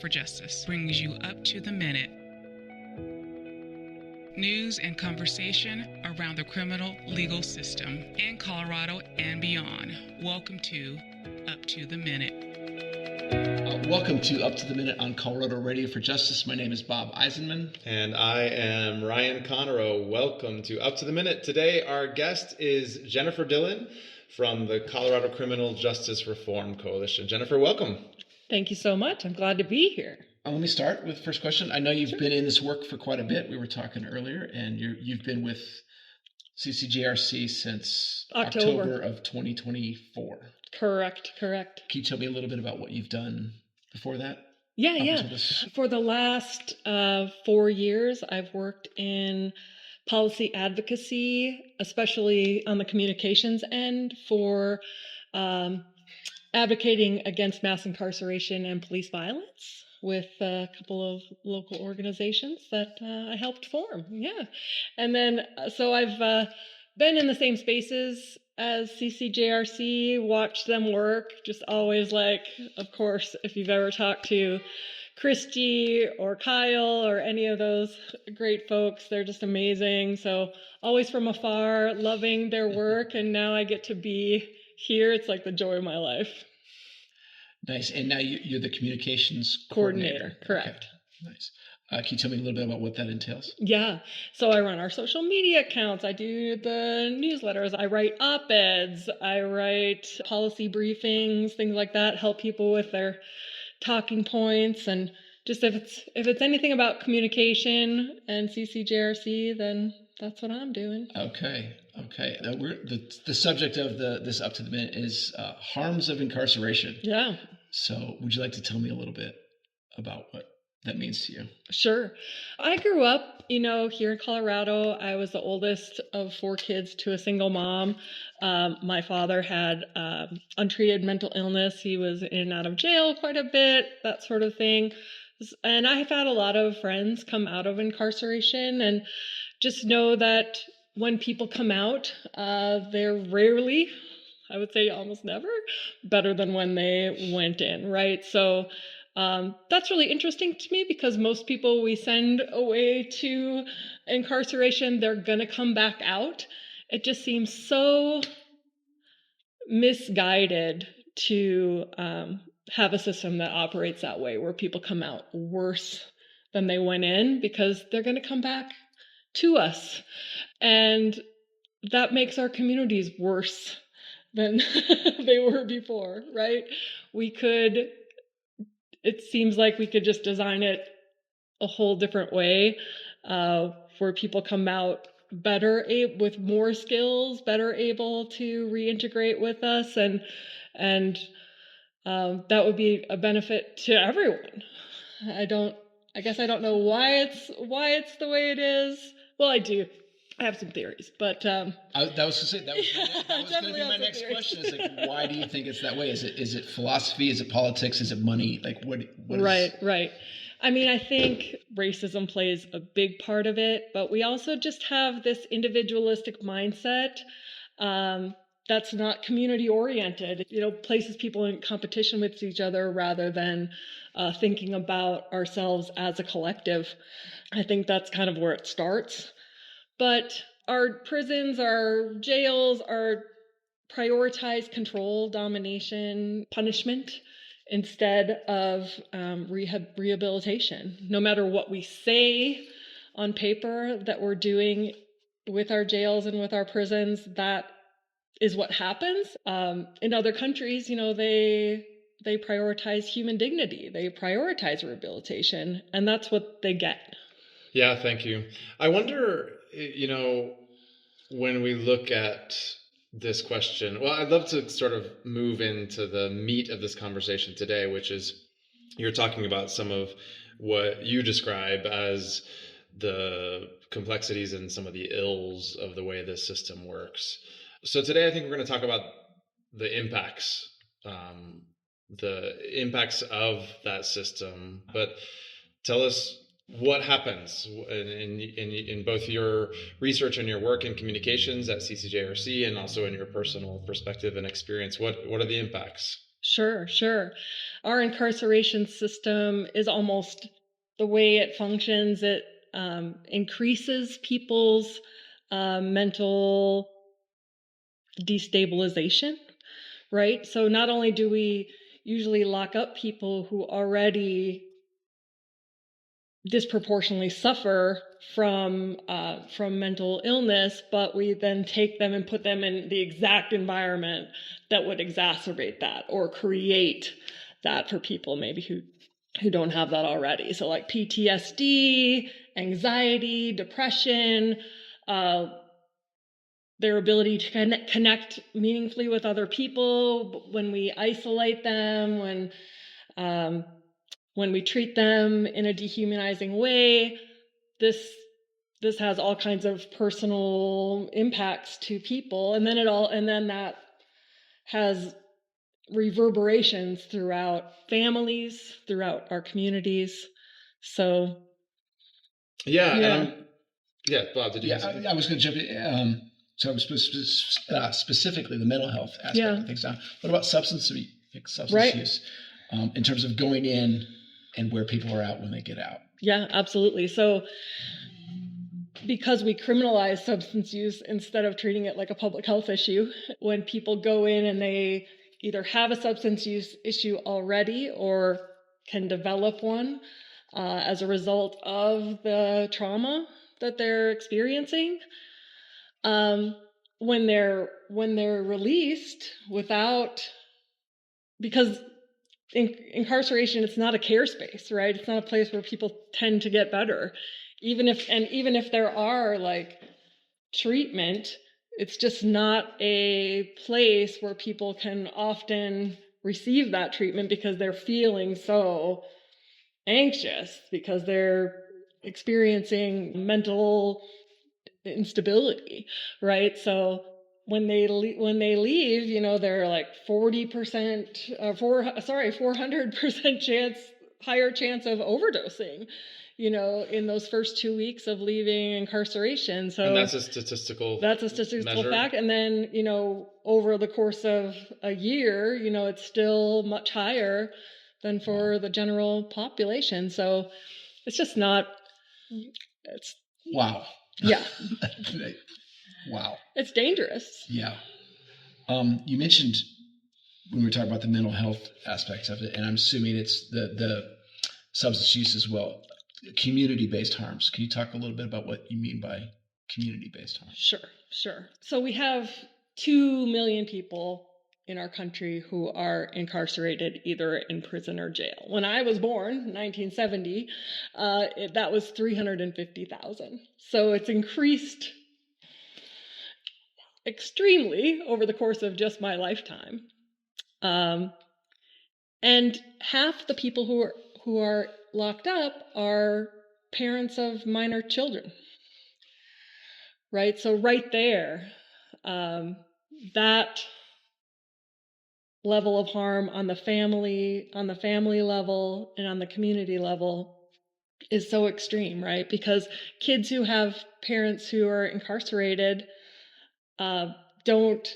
for Justice brings you up to the minute news and conversation around the criminal legal system in Colorado and beyond. Welcome to Up to the Minute. Welcome to Up to the Minute on Colorado Radio for Justice. My name is Bob Eisenman. And I am Ryan Conarro. Welcome to Up to the Minute. Today our guest is Jennifer Dillon from the Colorado Criminal Justice Reform Coalition. Jennifer, welcome. Thank you so much. I'm glad to be here. Let me start with the first question. I know you've been in this work for quite a bit. We were talking earlier, and you've been with CCJRC since October of 2024. Correct. Can you tell me a little bit about what you've done before that? Yeah. For the last 4 years, I've worked in policy advocacy, especially on the communications end for advocating against mass incarceration and police violence with a couple of local organizations that I helped form. Yeah. And then, so I've been in the same spaces as CCJRC, watched them work, just always like, of course, if you've ever talked to Christy or Kyle or any of those great folks, they're just amazing. So always from afar, loving their work. And now I get to be here. It's like the joy of my life. Nice. And now you're the communications coordinator. Correct. Okay. Nice. Can you tell me a little bit about what that entails? Yeah. So I run our social media accounts. I do the newsletters. I write op-eds. I write policy briefings, things like that, help people with their talking points. And just if it's anything about communication and CCJRC, then that's what I'm doing. Okay. The subject of this Up to the Minute is harms of incarceration. Yeah. So would you like to tell me a little bit about what that means to you? Sure. I grew up, here in Colorado. I was the oldest of 4 kids to a single mom. My father had untreated mental illness. He was in and out of jail quite a bit, that sort of thing. And I've had a lot of friends come out of incarceration, and just know that when people come out, they're rarely, I would say almost never, better than when they went in, right? So that's really interesting to me, because most people we send away to incarceration, they're going to come back out. It just seems so misguided to have a system that operates that way, where people come out worse than they went in, because they're going to come back to us. And that makes our communities worse than they were before, right? It seems like we could just design it a whole different way, where people come out better, with more skills, better able to reintegrate with us, and that would be a benefit to everyone. I guess I don't know why it's the way it is. Well, I do. I have some theories, but that was going to be my next question. Is like, why do you think it's that way? Is it philosophy? Is it politics? Is it money? Like what? Right. I mean, I think racism plays a big part of it, but we also just have this individualistic mindset that's not community oriented. Places people in competition with each other rather than thinking about ourselves as a collective. I think that's kind of where it starts. But our prisons, our jails, are prioritize control, domination, punishment instead of rehabilitation. No matter what we say on paper that we're doing with our jails and with our prisons, that is what happens. In other countries, they prioritize human dignity. They prioritize rehabilitation, and that's what they get. Yeah, thank you. I wonder, when we look at this question, well, I'd love to sort of move into the meat of this conversation today, which is you're talking about some of what you describe as the complexities and some of the ills of the way this system works. So today, I think we're going to talk about the impacts of that system. But tell us, what happens in both your research and your work in communications at CCJRC, and also in your personal perspective and experience? What are the impacts? Sure. Our incarceration system is almost the way it functions. It increases people's mental destabilization, right? So not only do we usually lock up people who already disproportionately suffer from mental illness, but we then take them and put them in the exact environment that would exacerbate that or create that for people maybe who don't have that already. So like PTSD, anxiety, depression, their ability to connect meaningfully with other people when we isolate them, when we treat them in a dehumanizing way. This has all kinds of personal impacts to people, and then that has reverberations throughout families, throughout our communities. So yeah. Bob, did you? I was going to jump in. So specifically the mental health aspect of things. What about substance use in terms of going in and where people are at when they get out? Yeah, absolutely. So because we criminalize substance use instead of treating it like a public health issue, when people go in and they either have a substance use issue already or can develop one as a result of the trauma that they're experiencing, when they're released because incarceration, it's not a care space, right? It's not a place where people tend to get better. Even if there are like treatment, it's just not a place where people can often receive that treatment because they're feeling so anxious, because they're experiencing mental instability, right? So when they leave, they're like 400% higher chance of overdosing, in those first 2 weeks of leaving incarceration. So and that's a statistical measure. fact. And then, over the course of a year, it's still much higher than for the general population. So it's just not, wow. Yeah. Wow. It's dangerous. Yeah. You mentioned when we were talking about the mental health aspects of it, and I'm assuming it's the substance use as well, community-based harms. Can you talk a little bit about what you mean by community-based harm? Sure. So we have 2 million people in our country who are incarcerated either in prison or jail. When I was born, 1970, that was 350,000. So it's increased extremely over the course of just my lifetime. And half the people who are locked up are parents of minor children. Right? So right there, that level of harm on the family level and on the community level is so extreme, right? Because kids who have parents who are incarcerated don't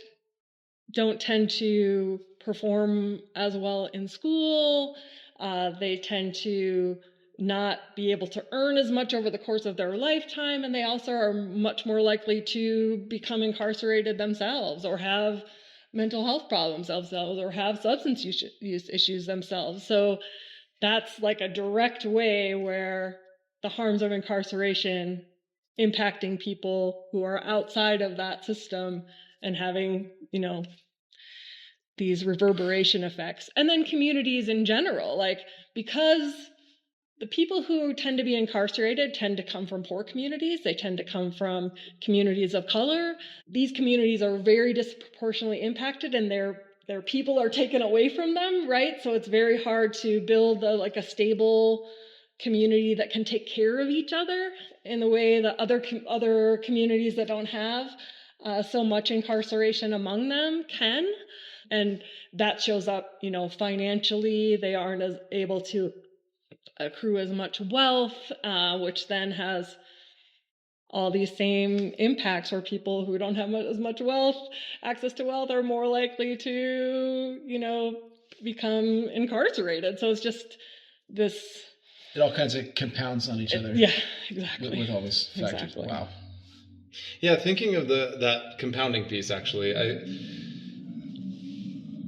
tend to perform as well in school. They tend to not be able to earn as much over the course of their lifetime, and they also are much more likely to become incarcerated themselves or have mental health problems themselves or have substance use issues themselves. So that's like a direct way where the harms of incarceration impacting people who are outside of that system and having, these reverberation effects. And then communities in general, because the people who tend to be incarcerated tend to come from poor communities. They tend to come from communities of color. These communities are very disproportionately impacted, and their people are taken away from them, right? So it's very hard to build a stable community that can take care of each other in the way that other communities that don't have so much incarceration among them can. And that shows up, financially. They aren't as able to accrue as much wealth, which then has all these same impacts where people who don't have as much access to wealth, are more likely to, become incarcerated. So it's just this. It all kinds of compounds on each other. Yeah, exactly. With all those factors. Exactly. Wow. Yeah, thinking of that compounding piece, actually,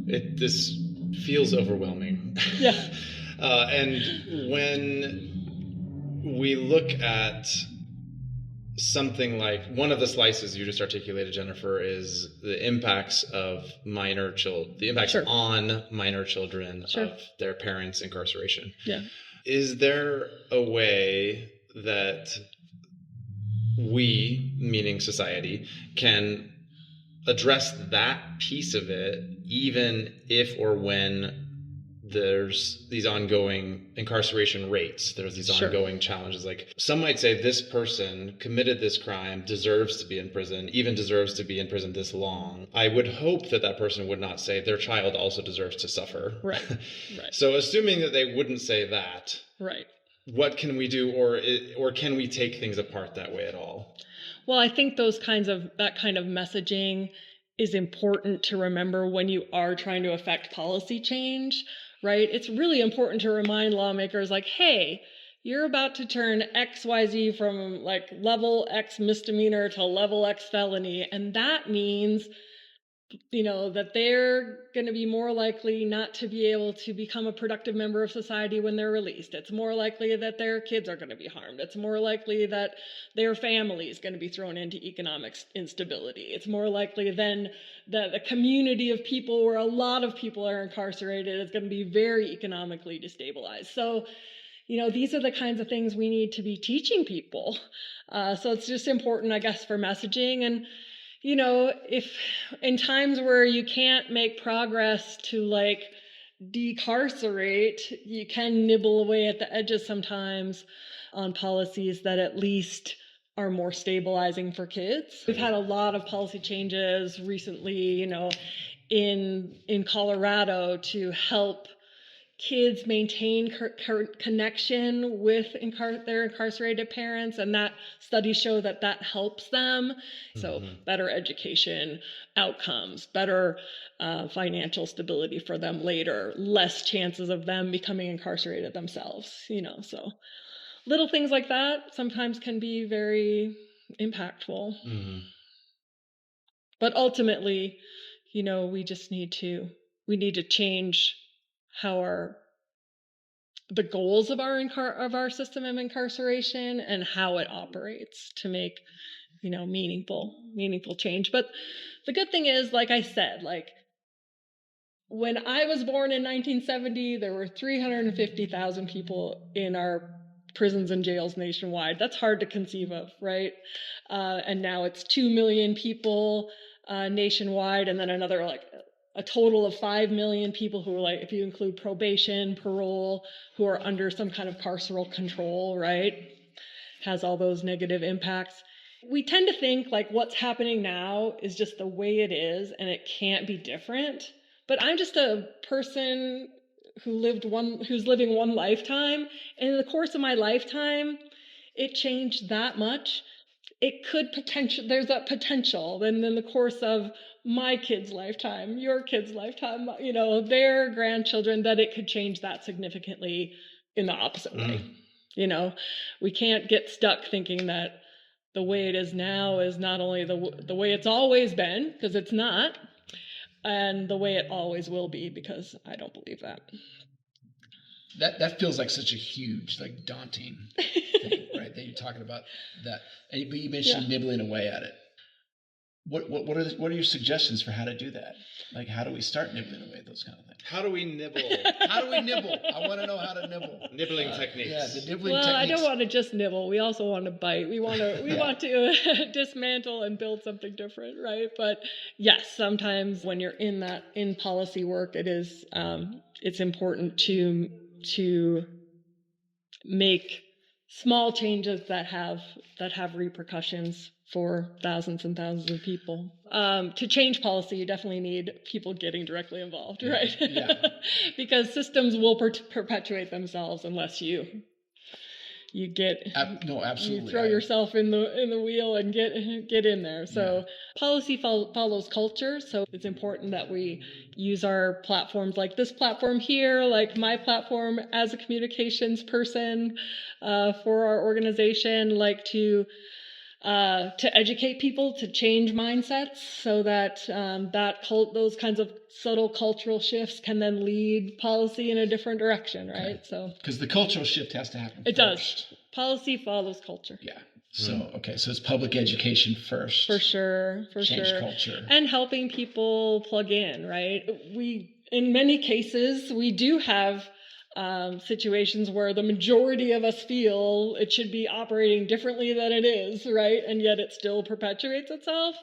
this feels overwhelming. Yeah. And when we look at something like one of the slices you just articulated, Jennifer, is the impacts of minor children, the impacts on minor children of their parents' incarceration. Yeah. Is there a way that we, meaning society, can address that piece of it, even if or when there's these ongoing incarceration rates, there's these ongoing challenges? Like, some might say this person committed this crime, deserves to be in prison, even deserves to be in prison this long. I would hope that that person would not say their child also deserves to suffer. Right. So assuming that they wouldn't say that, what can we do, or can we take things apart that way at all? Well, I think that kind of messaging is important to remember when you are trying to affect policy change, right? It's really important to remind lawmakers, like, hey, you're about to turn XYZ from like level X misdemeanor to level X felony. And that means, that they're going to be more likely not to be able to become a productive member of society when they're released. It's more likely that their kids are going to be harmed. It's more likely that their family is going to be thrown into economic instability. It's more likely then that the community of people where a lot of people are incarcerated is going to be very economically destabilized. So, these are the kinds of things we need to be teaching people. So it's just important, I guess, for messaging. And if in times where you can't make progress to like decarcerate, you can nibble away at the edges sometimes on policies that at least are more stabilizing for kids. We've had a lot of policy changes recently, in Colorado to help kids maintain connection with their incarcerated parents, and that studies show that helps them. So better education outcomes, better financial stability for them later, less chances of them becoming incarcerated themselves, so little things like that sometimes can be very impactful. But ultimately, we just need to change how the goals of our system of incarceration and how it operates to make meaningful change. But the good thing is, like I said, like when I was born in 1970, there were 350,000 people in our prisons and jails nationwide. That's hard to conceive of, right? And now it's 2 million people nationwide, and then another a total of 5 million people who are if you include probation, parole, who are under some kind of carceral control, right? Has all those negative impacts. We tend to think what's happening now is just the way it is and it can't be different. But I'm just a person who's living one lifetime. And in the course of my lifetime, it changed that much. It could there's that potential. Then in the course of my kid's lifetime, your kid's lifetime, their grandchildren, that it could change that significantly in the opposite way. We can't get stuck thinking that the way it is now is not only the way it's always been, because it's not, and the way it always will be, because I don't believe that. That feels like such a huge, daunting thing, right? That you're talking about that, but you mentioned nibbling away at it. What are your suggestions for how to do that? How do we start nibbling away at those kind of things? How do we nibble? How do we nibble? I want to know how to nibble. Nibbling techniques. Yeah, the nibbling techniques. Well, I don't want to just nibble. We also want to bite. We want to dismantle and build something different, right? But yes, sometimes when you're in policy work, it is it's important to make small changes that have repercussions for thousands and thousands of people. To change policy, you definitely need people getting directly involved, right? Yeah. Because systems will perpetuate themselves unless you you get No, absolutely. you throw yourself in the wheel and get in there. So policy follows culture. So it's important that we use our platforms like this platform here, like my platform as a communications person for our organization, like to educate people, to change mindsets, so that those kinds of subtle cultural shifts can then lead policy in a different direction, right? Okay. So because the cultural shift has to happen. It first. does. Policy follows culture. Yeah. So so it's public education first. For sure. Change culture. And helping people plug in, right? In many cases, we do have situations where the majority of us feel it should be operating differently than it is, right? And yet it still perpetuates itself.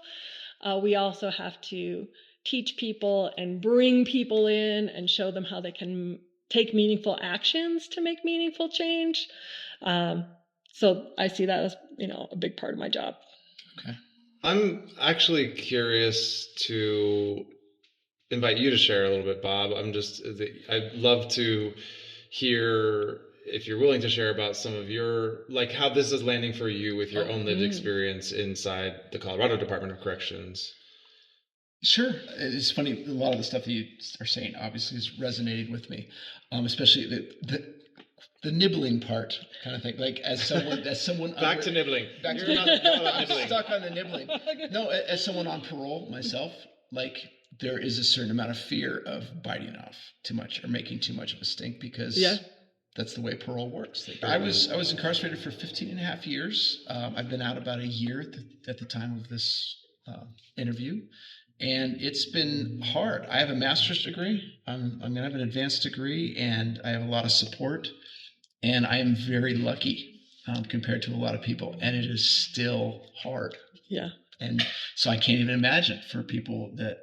We also have to teach people and bring people in and show them how they can take meaningful actions to make meaningful change. So I see that as, a big part of my job. Okay. I'm actually curious to invite you to share a little bit, Bob. I'd love to hear, if you're willing to share, about some of your, like, how this is landing for you with your own lived experience inside the Colorado Department of Corrections. Sure. It's funny. A lot of the stuff that you are saying obviously is resonating with me, especially the nibbling part kind of thing. Like as someone back to nibbling. Back You're to not I'm nibbling. stuck on the nibbling. No, as someone on parole myself, like there is a certain amount of fear of biting off too much or making too much of a stink because that's the way parole works. I was incarcerated for 15 and a half years. I've been out about a year at the time of this interview. And it's been hard. I have a master's degree. I'm going to have an advanced degree, and I have a lot of support. And I am very lucky compared to a lot of people. And it is still hard. Yeah. And so I can't even imagine for people that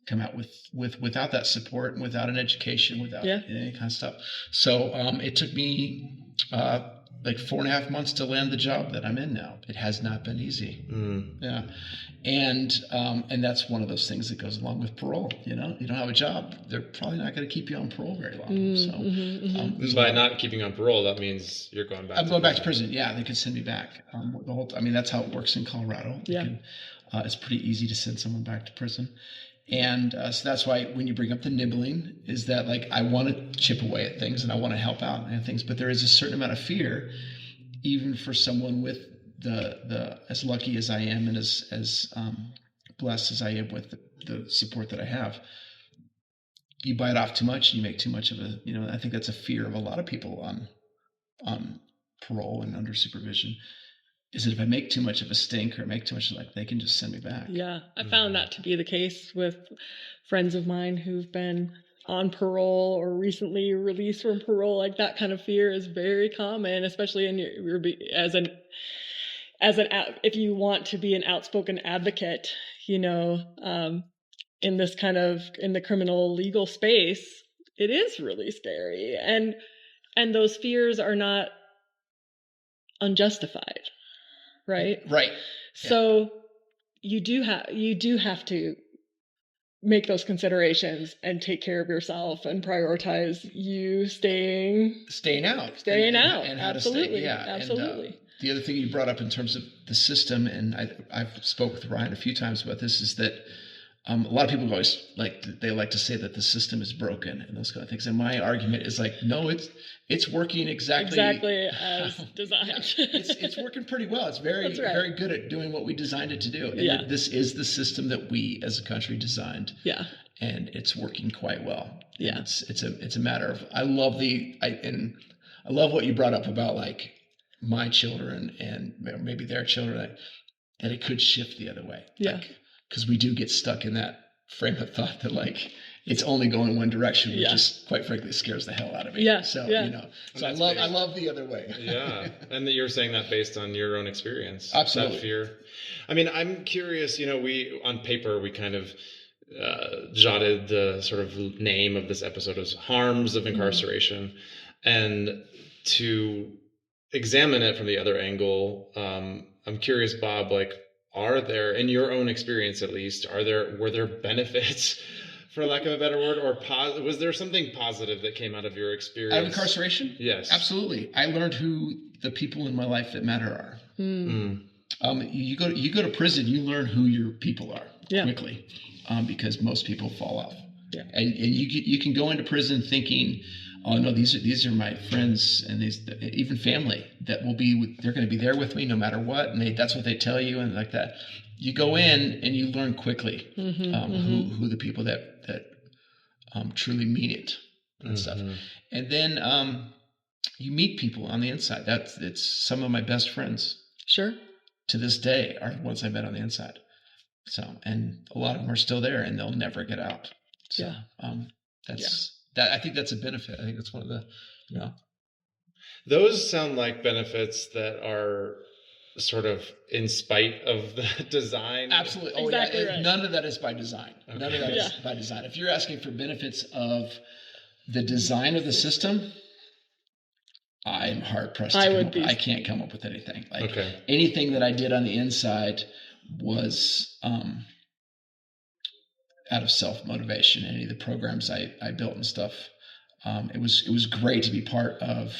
come out without that support and without an education, without any kind of stuff. So it took me like 4.5 months to land the job that I'm in now. It has not been easy. Yeah. And that's one of those things that goes along with parole. You don't have a job, they're probably not going to keep you on parole very long. By not keeping on parole, that means you're going back. I'm going back to prison. Yeah, they can send me back. That's how it works in Colorado. It's pretty easy to send someone back to prison. And so that's why when you bring up the nibbling, is that like I want to chip away at things and I want to help out and things, but there is a certain amount of fear, even for someone with the as lucky as I am and as blessed as I am with the support that I have. You bite off too much and you make too much of I think that's a fear of a lot of people on parole and under supervision. Is that if I make too much of a stink or make too much, like they can just send me back. Yeah, I found that to be the case with friends of mine who've been on parole or recently released from parole. Like that kind of fear is very common, especially in your if you want to be an outspoken advocate, in this kind of in the criminal legal space. It is really scary, and those fears are not unjustified. Right. So you do have to make those considerations and take care of yourself and prioritize you staying out and how absolutely. to stay. Absolutely. And, the other thing you brought up in terms of the system, and I've spoke with Ryan a few times about this, is that a lot of people always like to say that the system is broken and those kind of things. And my argument is like, no, it's working exactly as designed. It's working pretty well. It's very very good at doing what we designed it to do. And this is the system that we as a country designed. Yeah. And it's working quite well. Yeah. And it's a matter of I love what you brought up about like my children and maybe their children that it could shift the other way. Yeah. Because we do get stuck in that frame of thought that like it's only going one direction, which just quite frankly scares the hell out of me. Yeah. So so I love the other way. Yeah, and that you're saying that based on your own experience. Absolutely. That fear. I mean, I'm curious. We on paper we kind of jotted the sort of name of this episode as "Harms of Incarceration," and to examine it from the other angle, I'm curious, Bob, like. Are there, in your own experience at least, were there benefits for lack of a better word, or was there something positive that came out of your experience? Out of incarceration? Yes. Absolutely. I learned who the people in my life that matter are. You go to prison, you learn who your people are quickly, because most people fall off. Yeah. And you can go into prison thinking, oh no, these are my friends, and even family that they're going to be there with me no matter what, and that's what they tell you, and like that. You go in and you learn quickly who the people that truly mean it and stuff, and then you meet people on the inside. It's some of my best friends. Sure. To this day are the ones I met on the inside. So, and a lot of them are still there, and they'll never get out. So, I think that's a benefit. I think that's one of the, Those sound like benefits that are sort of in spite of the design. Absolutely. Oh, exactly right. None of that is by design. Okay. None of that is by design. If you're asking for benefits of the design of the system, I'm hard pressed. I can't come up with anything. Like anything that I did on the inside was out of self motivation. Any of the programs I built and stuff. It was great to be part of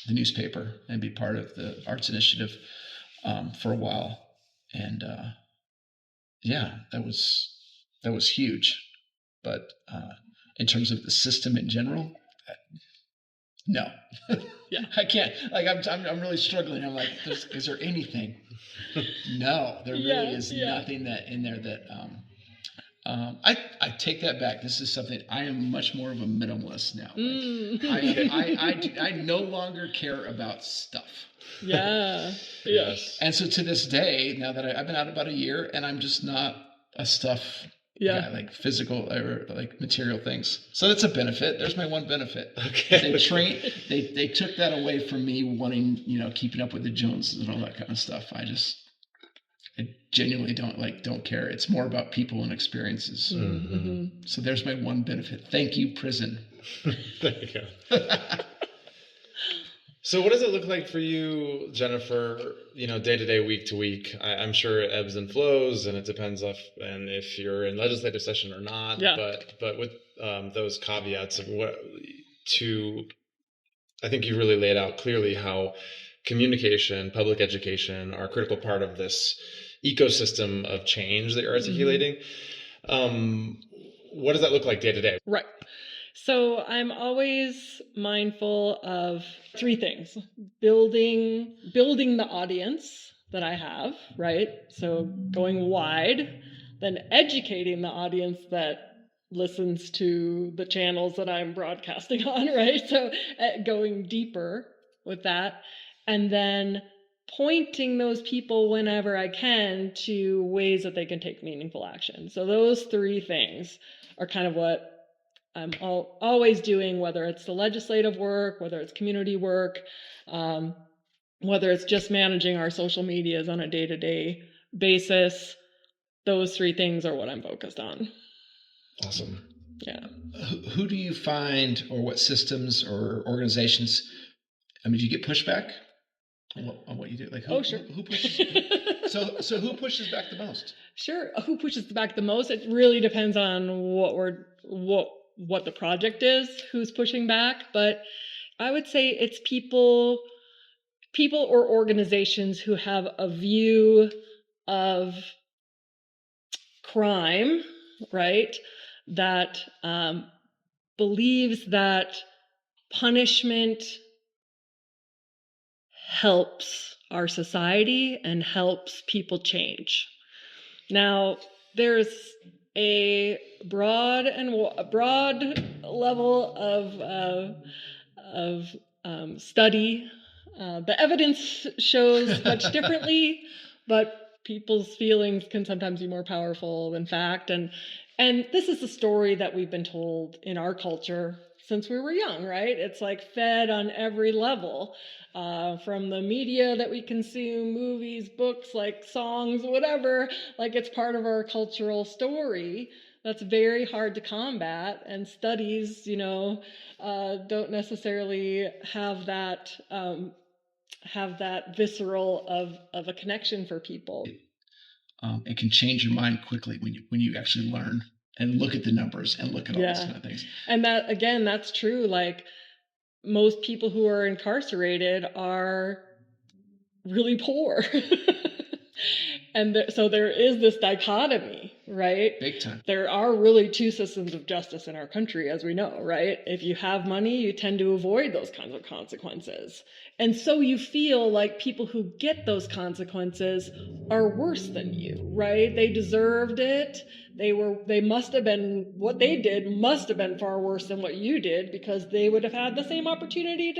the newspaper and be part of the arts initiative for a while, and that was huge. But in terms of the system in general, no. I can't. Like I'm really struggling. I'm like, is there anything? No, there really is nothing that in there that. I take that back. This is something I am much more of a minimalist now. I no longer care about stuff. Yes. And so to this day, now that I've been out about a year, and I'm just not a stuff guy, like physical or like material things. So that's a benefit. There's my one benefit. Okay. They took that away from me wanting, keeping up with the Joneses and all that kind of stuff. I genuinely don't care. It's more about people and experiences. So there's my one benefit. Thank you, prison. There you go. So what does it look like for you, Jennifer, day to day, week to week? I'm sure it ebbs and flows, and it depends and if you're in legislative session or not. But with those caveats of I think you really laid out clearly how communication, public education are a critical part of this ecosystem of change that you're articulating. What does that look like day to day? Right. So I'm always mindful of three things: building the audience that I have, right? So going wide, then educating the audience that listens to the channels that I'm broadcasting on, right? So going deeper with that, and then pointing those people whenever I can to ways that they can take meaningful action. So those three things are kind of what I'm always doing, whether it's the legislative work, whether it's community work, whether it's just managing our social medias on a day-to-day basis. Those three things are what I'm focused on. Awesome. Yeah. Who do you find, or what systems or organizations, do you get pushback on what you do? Like sure. Who pushes? So who pushes back the most? Sure. Who pushes back the most? It really depends on what the project is, who's pushing back. But I would say it's people or organizations who have a view of crime, right? That believes that punishment helps our society and helps people change. Now, there's a broad level of study. The evidence shows much differently, but people's feelings can sometimes be more powerful than fact. And this is the story that we've been told in our culture since we were young, right? It's like fed on every level. From the media that we consume, movies, books, like songs, whatever, like it's part of our cultural story that's very hard to combat, and studies, don't necessarily have that visceral of a connection for people. It can change your mind quickly when you actually learn and look at the numbers and look at all these kind of things. And that, again, that's true. Like, most people who are incarcerated are really poor. And so there is this dichotomy, right? Big time. There are really two systems of justice in our country, as we know, right? If you have money, you tend to avoid those kinds of consequences. And so you feel like people who get those consequences are worse than you, right? They deserved it. They must have been, what they did must have been far worse than what you did, because they would have had the same opportunity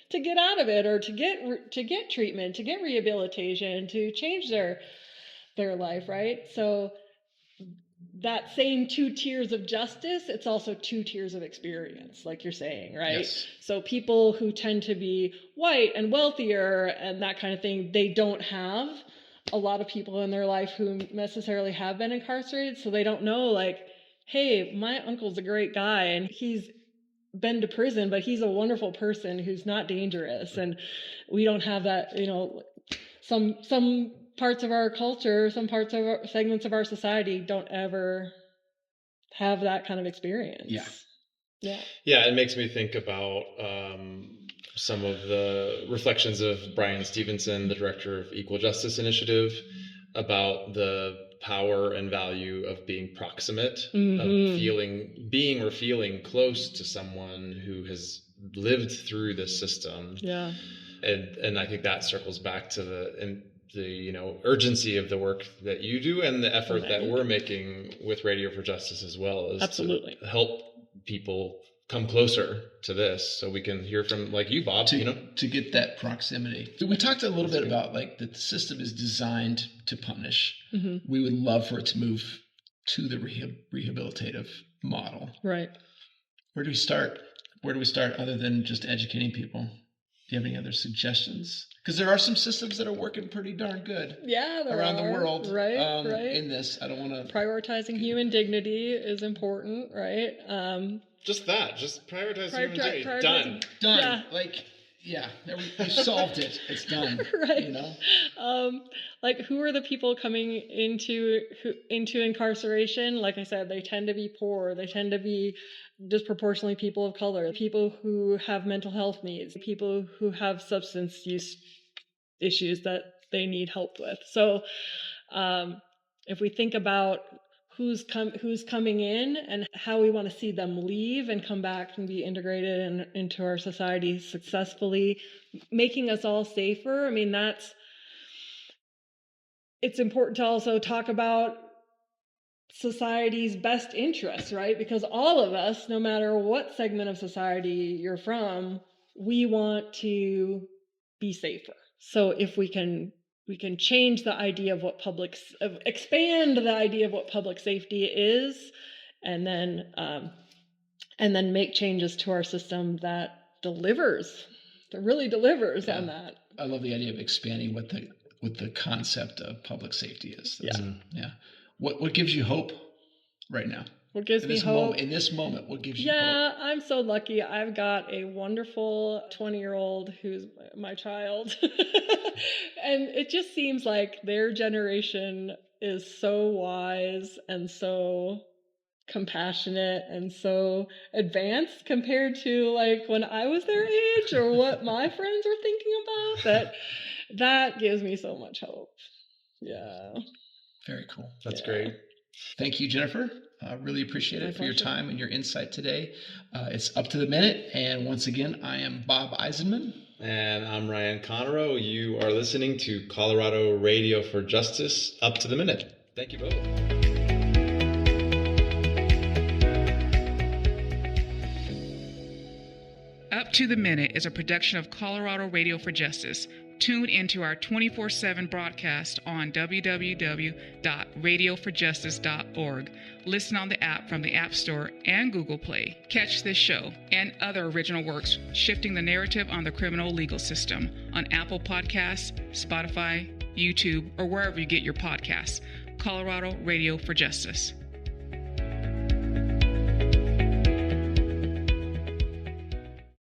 to get out of it, or to get treatment, to get rehabilitation, to change their life, right? So that same 2 tiers of justice, it's also 2 tiers of experience, like you're saying, right? Yes. So people who tend to be white and wealthier and that kind of thing, they don't have a lot of people in their life who necessarily have been incarcerated. So they don't know, like, hey, my uncle's a great guy and he's been to prison, but he's a wonderful person who's not dangerous. And we don't have that, some parts of our culture, some parts of segments of our society don't ever have that kind of experience. Yeah, it makes me think about some of the reflections of Brian Stevenson, the director of Equal Justice Initiative, about the power and value of being proximate, of feeling close to someone who has lived through this system. Yeah. And I think that circles back to the urgency of the work that you do, and the effort that we're making with Radio for Justice as well, is absolutely to help people come closer to this, so we can hear from, like you, Bob, to get that proximity. We talked a little bit about, like, that the system is designed to punish. We would love for it to move to the rehabilitative model. Right. Where do we start? Other than just educating people? Do you have any other suggestions? Because there are some systems that are working pretty darn good. Yeah, around the world. Right. In this, I don't want to. Prioritizing human dignity is important, right? Just prioritize human dignity. Done. Yeah. We've solved it. It's done. Right. Like, who are the people coming into incarceration? Like I said, they tend to be poor. They tend to be disproportionately people of color, people who have mental health needs, people who have substance use issues that they need help with. So if we think about who's coming in and how we want to see them leave and come back and be integrated into our society successfully, making us all safer, I mean, it's important to also talk about society's best interests, right? Because all of us, no matter what segment of society you're from, we want to be safer. So if we can change the idea of expand the idea of what public safety is, and then make changes to our system that really delivers on that. I love the idea of expanding what the concept of public safety is. Yeah. What gives you hope right now? What gives me hope? In this moment, what gives you hope? Yeah, I'm so lucky. I've got a wonderful 20-year-old who's my child. And it just seems like their generation is so wise and so compassionate and so advanced compared to, like, when I was their age, or what my friends were thinking about. That gives me so much hope. Yeah. Very cool. That's great. Thank you, Jennifer. Really appreciate it for your time and your insight today. It's Up to the Minute. And once again, I am Bob Eisenman. And I'm Ryan Conarro. You are listening to Colorado Radio for Justice, Up to the Minute. Thank you both. Up to the Minute is a production of Colorado Radio for Justice. Tune into our 24/7 broadcast on www.radioforjustice.org. Listen on the app from the App Store and Google Play. Catch this show and other original works shifting the narrative on the criminal legal system on Apple Podcasts, Spotify, YouTube, or wherever you get your podcasts. Colorado Radio for Justice.